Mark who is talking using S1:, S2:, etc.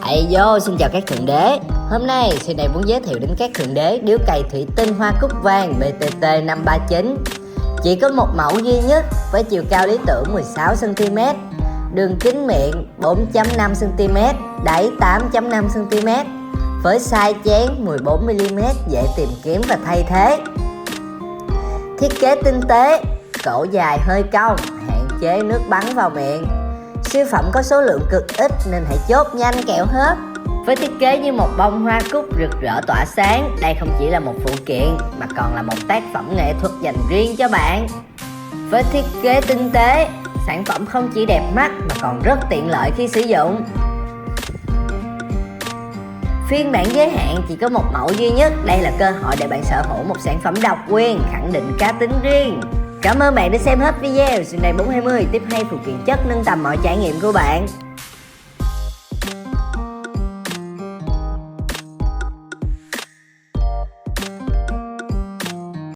S1: Hey yo, xin chào các thượng đế. Hôm nay Siêu này muốn giới thiệu đến các thượng đế điếu cày thủy tinh hoa cúc vàng BTT539. Chỉ có một mẫu duy nhất với chiều cao lý tưởng 16cm, đường kính miệng 4.5cm, đáy 8.5cm, với size chén 14mm, dễ tìm kiếm và thay thế. Thiết kế tinh tế, cổ dài hơi cong, hạn chế nước bắn vào miệng. Siêu phẩm có số lượng cực ít nên hãy chốt nhanh kẻo hết. Với thiết kế như một bông hoa cúc rực rỡ tỏa sáng, đây không chỉ là một phụ kiện mà còn là một tác phẩm nghệ thuật dành riêng cho bạn. Với thiết kế tinh tế, sản phẩm không chỉ đẹp mắt mà còn rất tiện lợi khi sử dụng. Phiên bản giới hạn chỉ có một mẫu duy nhất, đây là cơ hội để bạn sở hữu một sản phẩm độc quyền, khẳng định cá tính riêng. Cảm ơn bạn đã xem hết video. Siêu này 420 tiếp 2 phụ kiện chất nâng tầm mọi trải nghiệm của bạn.